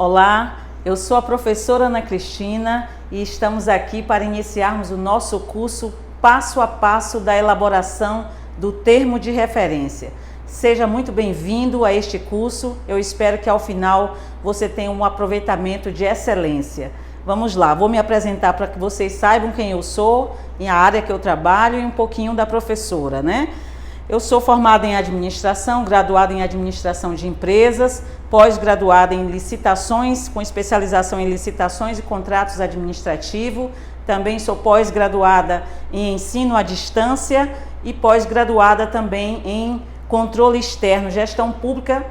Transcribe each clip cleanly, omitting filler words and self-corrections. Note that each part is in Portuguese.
Olá, eu sou a professora Ana Cristina e estamos aqui para iniciarmos o nosso curso passo a passo da elaboração do termo de referência. Seja muito bem-vindo a este curso, eu espero que ao final você tenha um aproveitamento de excelência. Vamos lá, vou me apresentar para que vocês saibam quem eu sou, em a área que eu trabalho e um pouquinho da professora, né? Eu sou formada em administração, graduada em administração de empresas, pós-graduada em licitações, com especialização em licitações e contratos administrativos. Também sou pós-graduada em ensino à distância e pós-graduada também em controle externo, gestão pública,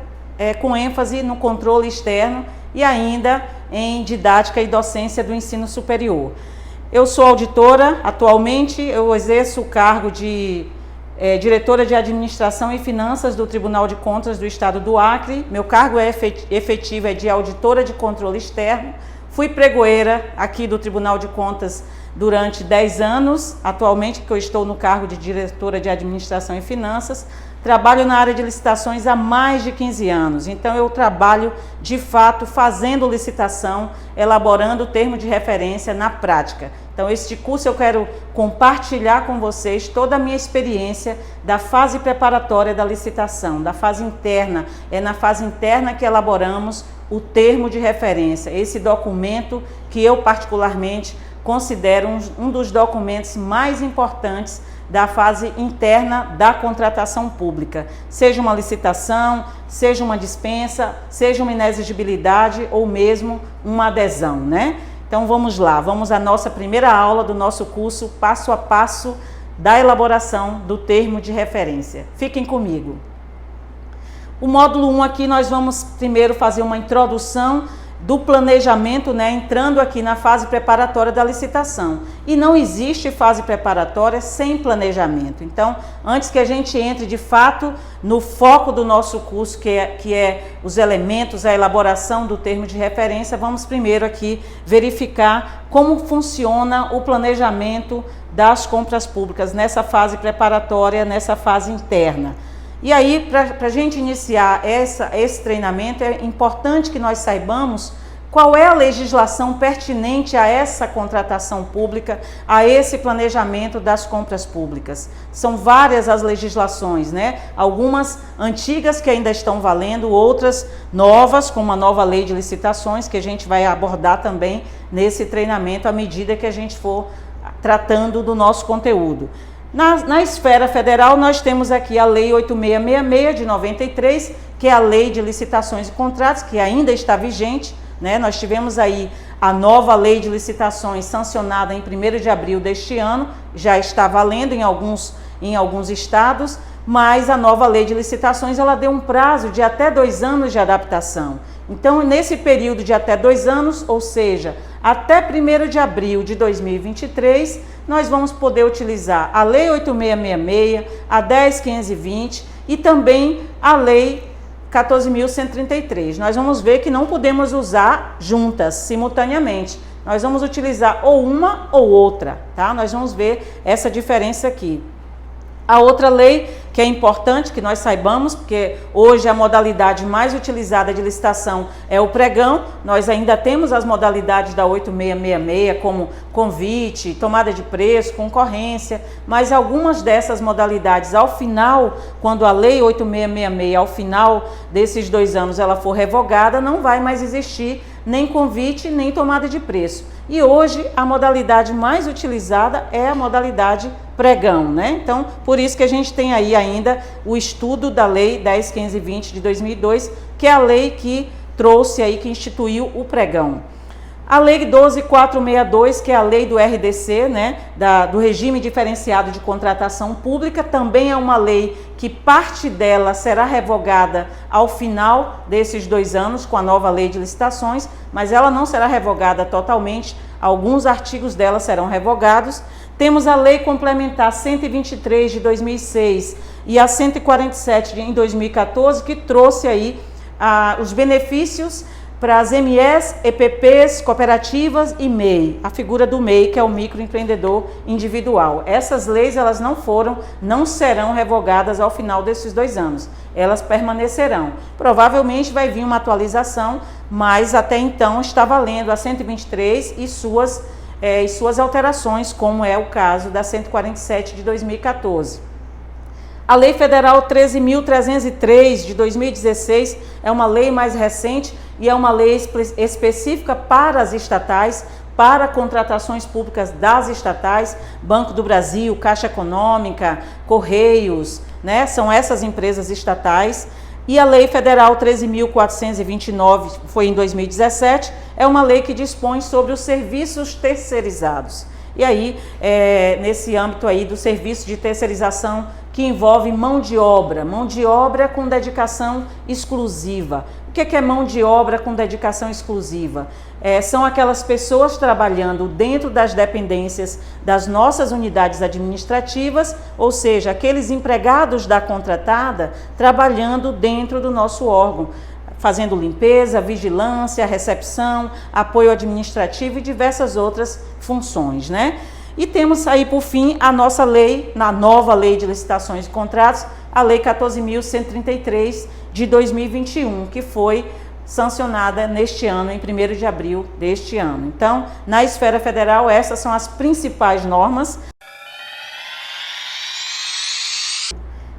com ênfase no controle externo e ainda em didática e docência do ensino superior. Eu sou auditora, atualmente eu exerço o cargo de diretora de Administração e Finanças do Tribunal de Contas do Estado do Acre. Meu cargo efetivo é de auditora de controle externo. Fui pregoeira aqui do Tribunal de Contas durante 10 anos, atualmente que eu estou no cargo de diretora de Administração e Finanças. Trabalho na área de licitações há mais de 15 anos, então eu trabalho de fato fazendo licitação, elaborando o termo de referência na prática. Então este curso eu quero compartilhar com vocês toda a minha experiência da fase preparatória da licitação, da fase interna. É na fase interna que elaboramos o termo de referência, esse documento que eu particularmente considero um dos documentos mais importantes da fase interna da contratação pública, seja uma licitação, seja uma dispensa, seja uma inexigibilidade ou mesmo uma adesão, né? Então vamos lá, vamos à nossa primeira aula do nosso curso passo a passo da elaboração do termo de referência. Fiquem comigo. O módulo 1 aqui nós vamos primeiro fazer uma introdução do planejamento, né, entrando aqui na fase preparatória da licitação. E não existe fase preparatória sem planejamento. Então, antes que a gente entre de fato no foco do nosso curso, que é os elementos, a elaboração do termo de referência, vamos primeiro aqui verificar como funciona o planejamento das compras públicas nessa fase preparatória, nessa fase interna. E aí, para a gente iniciar esse treinamento, é importante que nós saibamos qual é a legislação pertinente a essa contratação pública, a esse planejamento das compras públicas. São várias as legislações, né? Algumas antigas que ainda estão valendo, outras novas, como a nova lei de licitações, que a gente vai abordar também nesse treinamento à medida que a gente for tratando do nosso conteúdo. Na esfera federal, nós temos aqui a Lei 8666 de 93, que é a Lei de Licitações e Contratos, que ainda está vigente, né? Nós tivemos aí a nova Lei de Licitações sancionada em 1º de abril deste ano, já está valendo em alguns estados, mas a nova Lei de Licitações ela deu um prazo de até 2 anos de adaptação. Então, nesse período de até 2 anos, ou seja, até 1º de abril de 2023, nós vamos poder utilizar a Lei 8666, a 10520 e também a Lei 14.133. Nós vamos ver que não podemos usar juntas, simultaneamente. Nós vamos utilizar ou uma ou outra, tá? Nós vamos ver essa diferença aqui. A outra lei que é importante que nós saibamos, porque hoje a modalidade mais utilizada de licitação é o pregão. Nós ainda temos as modalidades da 8666, como convite, tomada de preço, concorrência, mas algumas dessas modalidades, ao final, quando a lei 8666, ao final desses 2 anos, ela for revogada, não vai mais existir nem convite, nem tomada de preço. E hoje a modalidade mais utilizada é a modalidade pregão, né? Então, por isso que a gente tem aí ainda o estudo da Lei 10.520 de 2002, que é a lei que trouxe aí, que instituiu o pregão. A Lei 12.462, que é a lei do RDC, né, do Regime Diferenciado de Contratação Pública, também é uma lei que parte dela será revogada ao final desses 2 anos com a nova lei de licitações, mas ela não será revogada totalmente, alguns artigos dela serão revogados. Temos a Lei Complementar 123 de 2006 e a 147 em 2014, que trouxe aí os benefícios para as MEs, EPPs, cooperativas e MEI, a figura do MEI, que é o microempreendedor individual. Essas leis, elas não serão revogadas ao final desses 2 anos, elas permanecerão. Provavelmente vai vir uma atualização mas até então está valendo a 123 e suas alterações, como é o caso da 147 de 2014. A Lei Federal 13.303 de 2016 é uma lei mais recente e é uma lei específica para as estatais, para contratações públicas das estatais, Banco do Brasil, Caixa Econômica, Correios, né? São essas empresas estatais. E a Lei Federal 13.429, foi em 2017, é uma lei que dispõe sobre os serviços terceirizados. E aí, nesse âmbito aí do serviço de terceirização que envolve mão de obra com dedicação exclusiva. O que é mão de obra com dedicação exclusiva? São aquelas pessoas trabalhando dentro das dependências das nossas unidades administrativas, ou seja, aqueles empregados da contratada trabalhando dentro do nosso órgão, fazendo limpeza, vigilância, recepção, apoio administrativo e diversas outras funções, né? E temos aí, por fim, a nossa lei, na nova Lei de Licitações e Contratos, a Lei 14.133 de 2021, que foi sancionada neste ano, em 1º de abril deste ano. Então, na esfera federal, essas são as principais normas.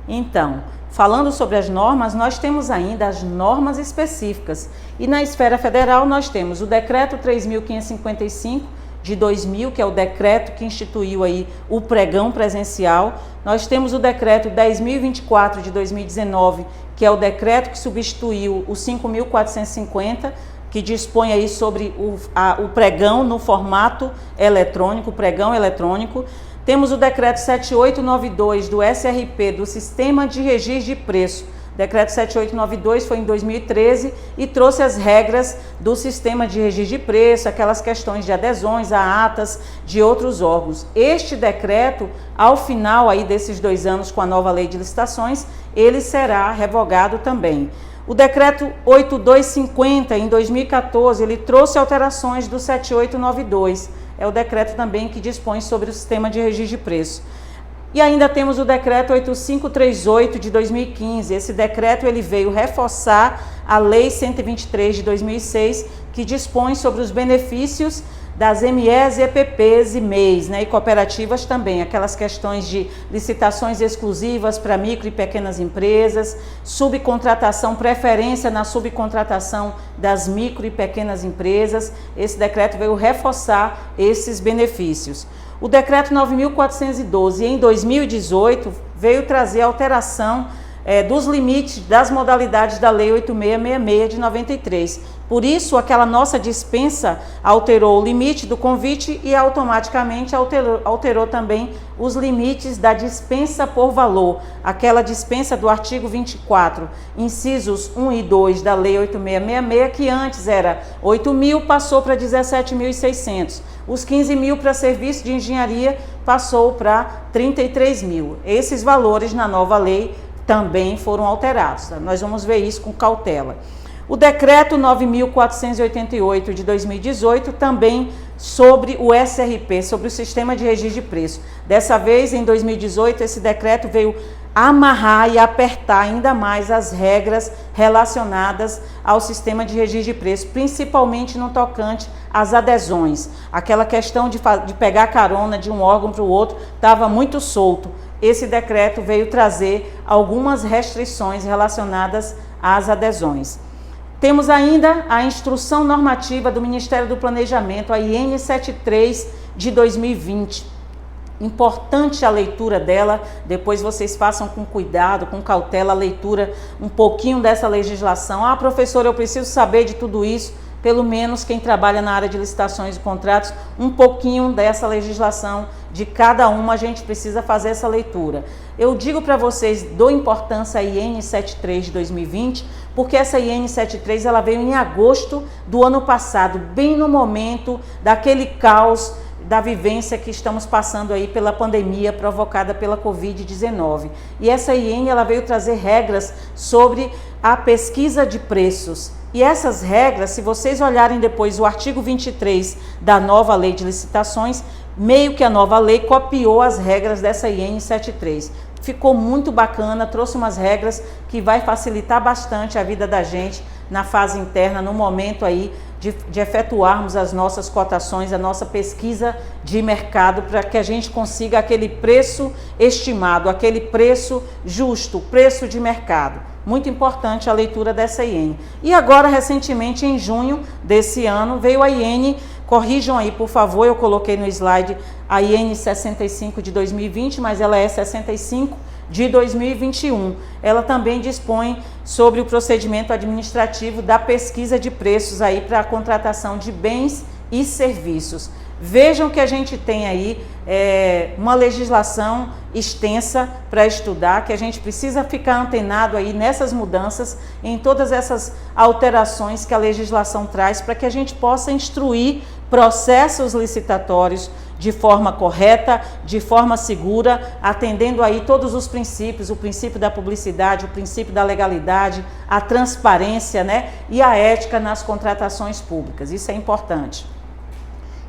Então, falando sobre as normas, nós temos ainda as normas específicas. E na esfera federal, nós temos o Decreto 3.555 de 2000, que é o decreto que instituiu aí o pregão presencial. Nós temos o Decreto 10.024 de 2019, que é o decreto que substituiu o 5.450, que dispõe aí sobre o pregão no formato eletrônico, pregão eletrônico. Temos o Decreto 7892 do SRP, do Sistema de Registro de Preço. Decreto 7892 foi em 2013 e trouxe as regras do sistema de registro de preço, aquelas questões de adesões a atas de outros órgãos. Este decreto, ao final aí desses 2 anos com a nova lei de licitações, ele será revogado também. O decreto 8250, em 2014, ele trouxe alterações do 7892. É o decreto também que dispõe sobre o sistema de registro de preço. E ainda temos o decreto 8538 de 2015. Esse decreto ele veio reforçar a lei 123 de 2006, que dispõe sobre os benefícios das MEs, EPPs e MEIs, né, e cooperativas também, aquelas questões de licitações exclusivas para micro e pequenas empresas, subcontratação, preferência na subcontratação das micro e pequenas empresas. Esse decreto veio reforçar esses benefícios. O decreto 9.412, em 2018, veio trazer alteração dos limites das modalidades da Lei 8666 de 93. Por isso, aquela nossa dispensa alterou o limite do convite e automaticamente alterou também os limites da dispensa por valor. Aquela dispensa do artigo 24, incisos 1 e 2 da Lei 8666, que antes era 8.000, passou para 17.600. Os 15.000 para serviço de engenharia passou para 33.000. Esses valores na nova lei também foram alterados. Nós vamos ver isso com cautela. O decreto 9.488 de 2018 também sobre o SRP, sobre o sistema de registro de preço. Dessa vez, em 2018, esse decreto veio amarrar e apertar ainda mais as regras relacionadas ao sistema de registro de preço, principalmente no tocante às adesões. Aquela questão de pegar carona de um órgão para o outro estava muito solto. Esse decreto veio trazer algumas restrições relacionadas às adesões. Temos ainda a Instrução Normativa do Ministério do Planejamento, a IN 73 de 2020. Importante a leitura dela, depois vocês façam com cuidado, com cautela, a leitura um pouquinho dessa legislação. Ah, professor, eu preciso saber de tudo isso. Pelo menos quem trabalha na área de licitações e contratos, um pouquinho dessa legislação, de cada uma a gente precisa fazer essa leitura. Eu digo para vocês, dou importância à IN 73 de 2020, porque essa IN 73 ela veio em agosto do ano passado, bem no momento daquele caos da vivência que estamos passando aí pela pandemia provocada pela Covid-19. E essa IN ela veio trazer regras sobre a pesquisa de preços. E essas regras, se vocês olharem depois o artigo 23 da nova lei de licitações, meio que a nova lei copiou as regras dessa IN 73. Ficou muito bacana, trouxe umas regras que vai facilitar bastante a vida da gente na fase interna, no momento aí de efetuarmos as nossas cotações, a nossa pesquisa de mercado, para que a gente consiga aquele preço estimado, aquele preço justo, preço de mercado. Muito importante a leitura dessa IN. E agora, recentemente, em junho desse ano, veio a IN, corrijam aí, por favor, eu coloquei no slide a IN 65 de 2020, mas ela é 65 de 2021. Ela também dispõe sobre o procedimento administrativo da pesquisa de preços aí para a contratação de bens e serviços. Vejam que a gente tem aí uma legislação extensa para estudar, que a gente precisa ficar antenado aí nessas mudanças, em todas essas alterações que a legislação traz, para que a gente possa instruir processos licitatórios de forma correta, de forma segura, atendendo aí todos os princípios, o princípio da publicidade, o princípio da legalidade, a transparência, né, e a ética nas contratações públicas. Isso é importante.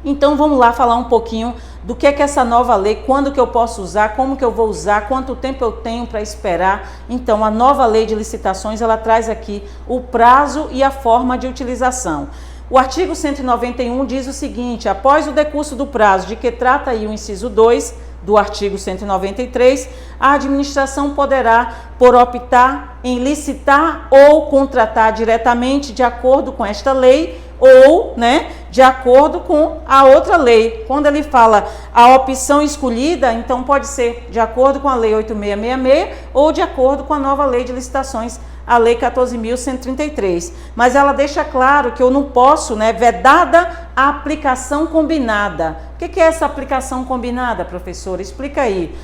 Então vamos lá falar um pouquinho do que é essa nova lei, quando que eu posso usar, como que eu vou usar, quanto tempo eu tenho para esperar. Então a nova lei de licitações, ela traz aqui o prazo e a forma de utilização. O artigo 191 diz o seguinte: após o decurso do prazo de que trata aí o inciso 2 do artigo 193, a administração poderá, por optar em licitar ou contratar diretamente de acordo com esta lei ou, né, de acordo com a outra lei. Quando ele fala a opção escolhida, então pode ser de acordo com a lei 8666 ou de acordo com a nova lei de licitações, a lei 14.133. Mas ela deixa claro que eu não posso, né, vedada a aplicação combinada. O que é essa aplicação combinada, professora? Explica aí.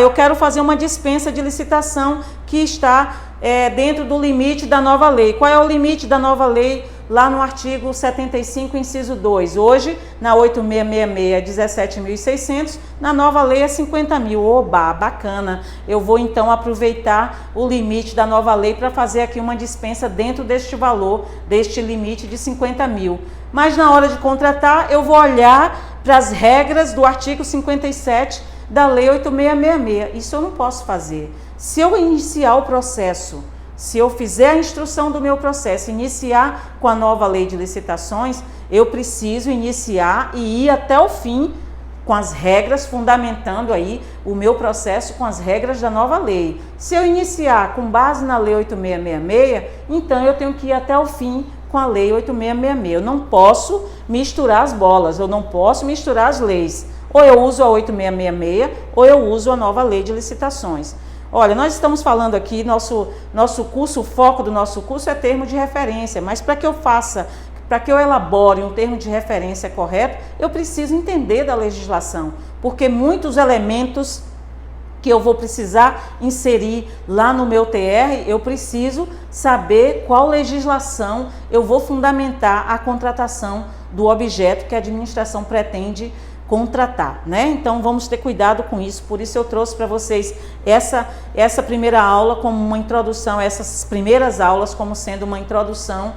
Eu quero fazer uma dispensa de licitação que está dentro do limite da nova lei. Qual é o limite da nova lei? Lá no artigo 75, inciso 2. Hoje, na 8666 é 17.600, na nova lei é 50.000. Oba, bacana. Eu vou então aproveitar o limite da nova lei para fazer aqui uma dispensa dentro deste valor, deste limite de 50.000. Mas na hora de contratar, eu vou olhar para as regras do artigo 57 da lei 8666. Isso eu não posso fazer. Se eu iniciar o processo, se eu fizer a instrução do meu processo, iniciar com a nova lei de licitações, eu preciso iniciar e ir até o fim com as regras, fundamentando aí o meu processo com as regras da nova lei. Se eu iniciar com base na lei 8666, então eu tenho que ir até o fim com a lei 8666. Eu não posso misturar as bolas, eu não posso misturar as leis. Ou eu uso a 8666 ou eu uso a nova lei de licitações. Olha, nós estamos falando aqui, nosso curso, o foco do nosso curso é termo de referência, mas para que eu elabore um termo de referência correto, eu preciso entender da legislação, porque muitos elementos que eu vou precisar inserir lá no meu TR, eu preciso saber qual legislação eu vou fundamentar a contratação do objeto que a administração pretende contratar, né? Então vamos ter cuidado com isso. Por isso eu trouxe para vocês essa primeira aula como uma introdução, essas primeiras aulas como sendo uma introdução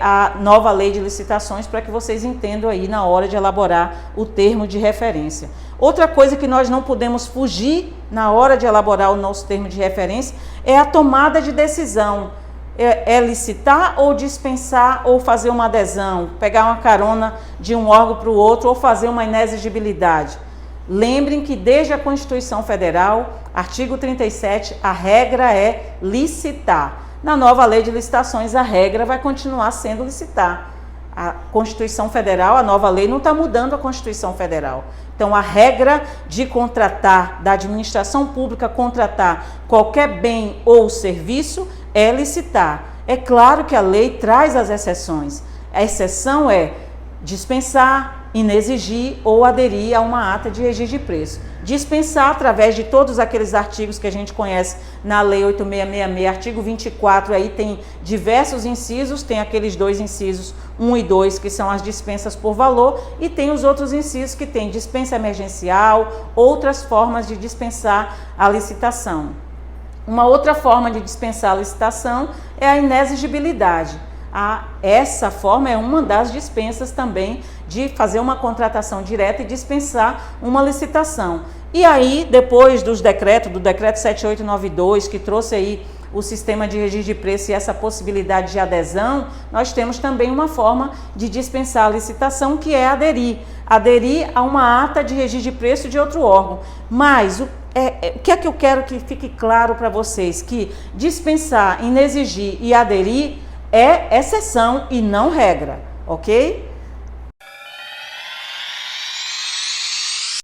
à nova lei de licitações, para que vocês entendam aí na hora de elaborar o termo de referência. Outra coisa que nós não podemos fugir na hora de elaborar o nosso termo de referência é a tomada de decisão. É licitar ou dispensar ou fazer uma adesão, pegar uma carona de um órgão para o outro ou fazer uma inexigibilidade. Lembrem que desde a Constituição Federal, artigo 37, a regra é licitar. Na nova lei de licitações, a regra vai continuar sendo licitar. A Constituição Federal, a nova lei, não está mudando a Constituição Federal. Então, a regra de contratar, da administração pública contratar qualquer bem ou serviço é licitar. É claro que a lei traz as exceções. A exceção é dispensar, inexigir ou aderir a uma ata de registro de preço. Dispensar através de todos aqueles artigos que a gente conhece na lei 8666, artigo 24, aí tem diversos incisos, tem aqueles dois incisos 1 e 2, que são as dispensas por valor, e tem os outros incisos que tem dispensa emergencial, outras formas de dispensar a licitação. Uma outra forma de dispensar a licitação é a inexigibilidade. Essa forma é uma das dispensas também de fazer uma contratação direta e dispensar uma licitação. E aí, depois do decreto 7892, que trouxe aí o sistema de registro de preço e essa possibilidade de adesão, nós temos também uma forma de dispensar a licitação, que é aderir a uma ata de registro de preço de outro órgão. Mas o que é que eu quero que fique claro para vocês? Que dispensar, inexigir e aderir é exceção e não regra, ok?